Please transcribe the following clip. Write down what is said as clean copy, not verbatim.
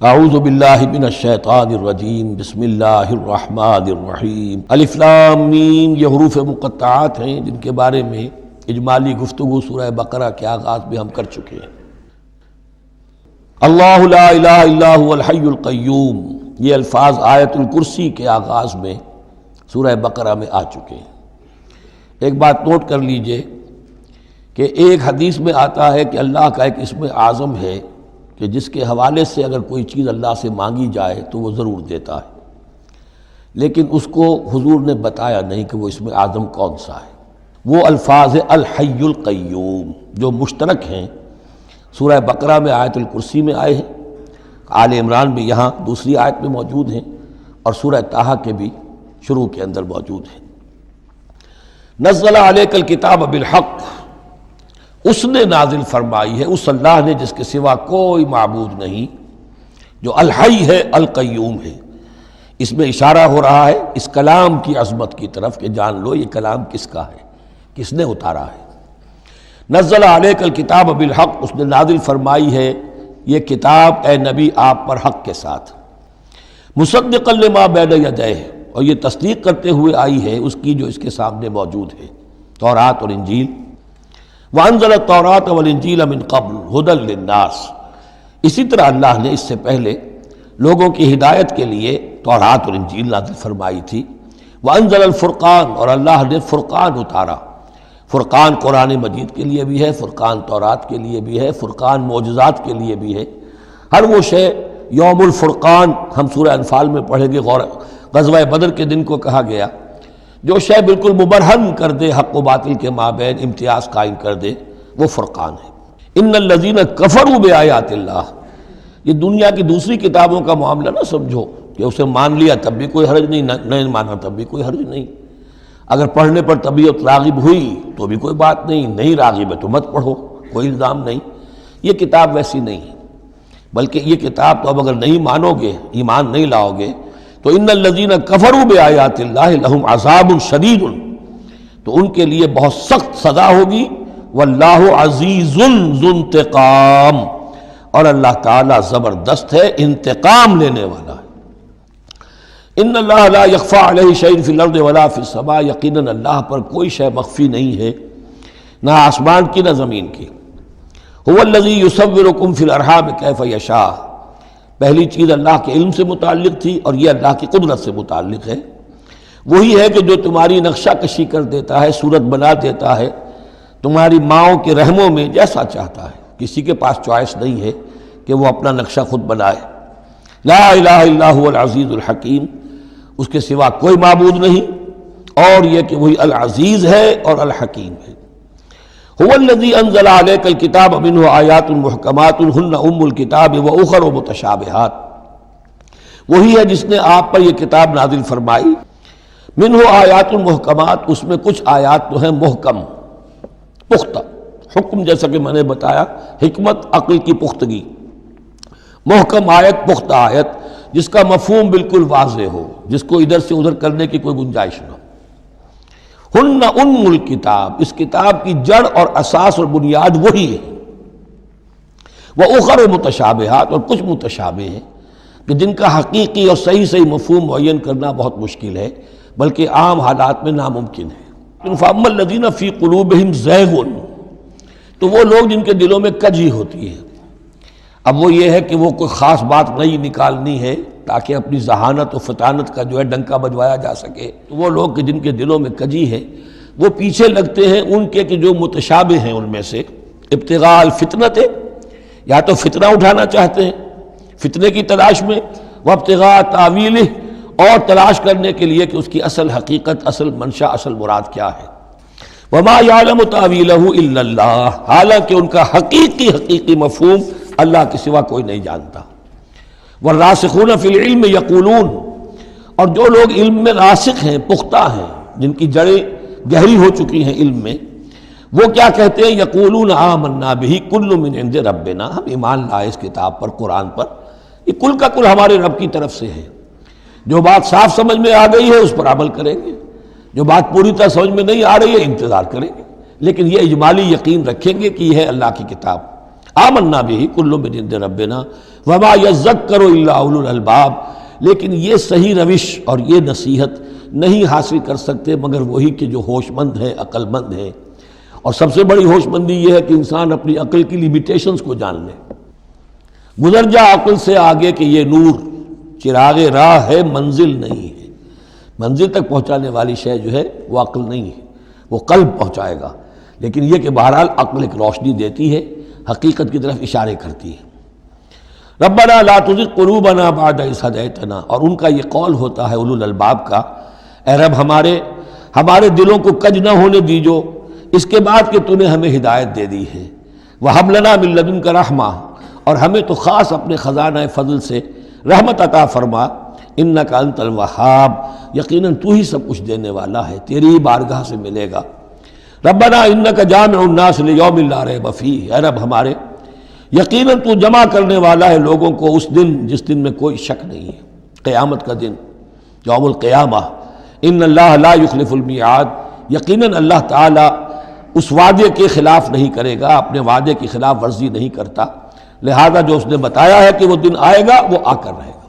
اعوذ باللہ من الشیطان الرجیم بسم اللہ الرحمن الرحیم الف لام میم۔ یہ حروف مقطعات ہیں جن کے بارے میں اجمالی گفتگو سورہ بقرہ کے آغاز میں ہم کر چکے ہیں۔ اللہ لا الہ الا هو الحی القیوم، یہ الفاظ آیت الکرسی کے آغاز میں سورہ بقرہ میں آ چکے ہیں۔ ایک بات نوٹ کر لیجئے کہ ایک حدیث میں آتا ہے کہ اللہ کا ایک اسم اعظم ہے کہ جس کے حوالے سے اگر کوئی چیز اللہ سے مانگی جائے تو وہ ضرور دیتا ہے، لیکن اس کو حضور نے بتایا نہیں کہ وہ اسم اعظم کون سا ہے۔ وہ الفاظ الحی القیوم جو مشترک ہیں، سورہ بقرہ میں آیت الکرسی میں آئے ہیں، آل عمران میں یہاں دوسری آیت میں موجود ہیں، اور سورہ طٰہٰ کے بھی شروع کے اندر موجود ہیں۔ نزل علیک الکتاب بالحق، اس نے نازل فرمائی ہے، اس اللہ نے جس کے سوا کوئی معبود نہیں، جو الحی ہے القیوم ہے۔ اس میں اشارہ ہو رہا ہے اس کلام کی عظمت کی طرف کہ جان لو یہ کلام کس کا ہے، کس نے اتارا ہے۔ نزل علیک الکتاب بالحق، اس نے نازل فرمائی ہے یہ کتاب اے نبی آپ پر حق کے ساتھ، مصدقا لما بین یدیہ، اور یہ تصدیق کرتے ہوئے آئی ہے اس کی جو اس کے سامنے موجود ہے، تورات اور انجیل۔ وَأَنزَلَ التَّوْرَاةَ وَالْإِنجِيلَ مِن قَبْلُ هُدًى لِلنَّاسِ، اسی طرح اللہ نے اس سے پہلے لوگوں کی ہدایت کے لیے تورات اور انجیل نازل فرمائی تھی۔ وَأَنزَلَ الْفُرْقَانَ، اور اللہ نے فرقان اتارا۔ فرقان قرآن مجید کے لیے بھی ہے، فرقان تورات کے لیے بھی ہے، فرقان معجزات کے لیے بھی ہے۔ ہر وہ شے یوم الفرقان ہم سورہ انفال میں پڑھیں گے، غزوہ بدر کے دن کو کہا گیا، جو شے بالکل مبرہن کر دے حق و باطل کے مابین امتیاز قائم کر دے، وہ فرقان ہے۔ ان الذین کفروا بآیات اللہ، یہ دنیا کی دوسری کتابوں کا معاملہ نہ سمجھو کہ اسے مان لیا تب بھی کوئی حرج نہیں، نہیں مانا تب بھی کوئی حرج نہیں، اگر پڑھنے پر طبیعت راغب ہوئی تو بھی کوئی بات نہیں، نہیں راغب ہے تو مت پڑھو، کوئی الزام نہیں۔ یہ کتاب ویسی نہیں ہے، بلکہ یہ کتاب تو اب اگر نہیں مانو گے، ایمان نہیں لاؤ گے تو ان الذین کفروا بآیات اللہ لہم عذاب شدید، تو ان کے لیے بہت سخت سزا ہوگی۔ واللہ عزیز ذو انتقام، اور اللہ تعالیٰ زبردست ہے، انتقام لینے والا ہے۔ ان اللہ لا یخفی علیہ شیء فی الارض ولا فی السماء، یقیناً اللہ پر کوئی شے مخفی نہیں ہے، نہ آسمان کی نہ زمین کی۔ هو الذی یصورکم فی الارحام کیف یشاء، پہلی چیز اللہ کے علم سے متعلق تھی، اور یہ اللہ کی قدرت سے متعلق ہے۔ وہی ہے کہ جو تمہاری نقشہ کشی کر دیتا ہے، صورت بنا دیتا ہے تمہاری ماؤں کے رحموں میں جیسا چاہتا ہے، کسی کے پاس چوائس نہیں ہے کہ وہ اپنا نقشہ خود بنائے۔ لا الہ الا هو العزیز الحکیم، اس کے سوا کوئی معبود نہیں، اور یہ کہ وہی العزیز ہے اور الحکیم ہے۔ هو الذی انزل علیک الکتاب منہ آیات محکمات ہن ام الکتاب واخر متشابہات، وہی ہے جس نے آپ پر یہ کتاب نازل فرمائی۔ منہ آیات محکمات، اس میں کچھ آیات تو ہیں محکم، پختہ، حکم جیسا کہ میں نے بتایا، حکمت عقل کی پختگی، محکم آیت، پختہ آیت جس کا مفہوم بالکل واضح ہو، جس کو ادھر سے ادھر کرنے کی کوئی گنجائش نہ ہو۔ ہن ام الکتاب، اس کتاب کی جڑ اور اساس اور بنیاد وہی ہے۔ وَأُخَرُ متشابہات، اور کچھ متشابہ ہیں کہ جن کا حقیقی اور صحیح مفہوم معین کرنا بہت مشکل ہے، بلکہ عام حالات میں ناممکن ہے۔ فَأَمَّا الَّذِينَ فِي قُلُوبِهِمْ زَيْغٌ، تو وہ لوگ جن کے دلوں میں کجی ہوتی ہے۔ اب وہ یہ ہے کہ وہ کوئی خاص بات نہیں نکالنی ہے تاکہ اپنی ذہانت و فطانت کا جو ہے ڈنکا بجوایا جا سکے، تو وہ لوگ کہ جن کے دلوں میں کجی ہے وہ پیچھے لگتے ہیں ان کے کہ جو متشابہ ہیں ان میں سے، ابتغاء الفتنۃ، یا تو فتنہ اٹھانا چاہتے ہیں فتنے کی تلاش میں، وابتغاء تاویلہ، اور تلاش کرنے کے لیے کہ اس کی اصل حقیقت، اصل منشا، اصل مراد کیا ہے۔ وما یعلم تاویلہ الا اللہ، حالانکہ ان کا حقیقی مفہوم اللہ کے سوا کوئی نہیں جانتا۔ والراسخون فی العلم یقولون، اور جو لوگ علم میں راسخ ہیں، پختہ ہیں، جن کی جڑیں گہری ہو چکی ہیں علم میں، وہ کیا کہتے ہیں؟ یقولون آمنا بہ کل من عند ربنا، ہم ایمان لائے اس کتاب پر، قرآن پر، یہ کل کا کل ہمارے رب کی طرف سے ہے۔ جو بات صاف سمجھ میں آ گئی ہے اس پر عمل کریں گے، جو بات پوری طرح سمجھ میں نہیں آ رہی ہے انتظار کریں گے، لیکن یہ اجمالی یقین رکھیں گے کہ یہ ہے اللہ کی کتاب، آمنا بہ کل من عند ربنا وما یذکر الا اولو الالباب، لیکن یہ صحیح روش اور یہ نصیحت نہیں حاصل کر سکتے مگر وہی کہ جو ہوش مند ہیں، عقل مند ہیں۔ اور سب سے بڑی ہوش مندی یہ ہے کہ انسان اپنی عقل کی لیمیٹیشنز کو جان لے، گزر جا عقل سے آگے کہ یہ نور چراغ راہ ہے، منزل نہیں ہے۔ منزل تک پہنچانے والی شے جو ہے وہ عقل نہیں ہے، وہ قلب پہنچائے گا، لیکن یہ کہ بہرحال عقل ایک روشنی دیتی ہے، حقیقت کی طرف اشارے کرتی ہے۔ ربنا لا تزغ قلوبنا بعد اذ ہدیتنا، اور ان کا یہ قول ہوتا ہے اولو الالباب کا، اے رب ہمارے دلوں کو کج نہ ہونے دیجو اس کے بعد کہ تو نے ہمیں ہدایت دے دی ہے، وہب لنا من لدنک رحمہ، اور ہمیں تو خاص اپنے خزانہ فضل سے رحمت عطا فرما، انک انت الوہاب، یقیناً تو ہی سب کچھ دینے والا ہے، تیری ہی بارگاہ سے ملے گا۔ ربنا انک جامع الناس لیوم لا ریب فیہ، اے رب ہمارے یقیناً تو جمع کرنے والا ہے لوگوں کو اس دن جس دن میں کوئی شک نہیں ہے، قیامت کا دن، یوم القیامہ۔ ان اللہ لا یخلف المیعاد، یقیناً اللہ تعالیٰ اس وعدے کے خلاف نہیں کرے گا، اپنے وعدے کی خلاف ورزی نہیں کرتا، لہذا جو اس نے بتایا ہے کہ وہ دن آئے گا وہ آ کر رہے گا۔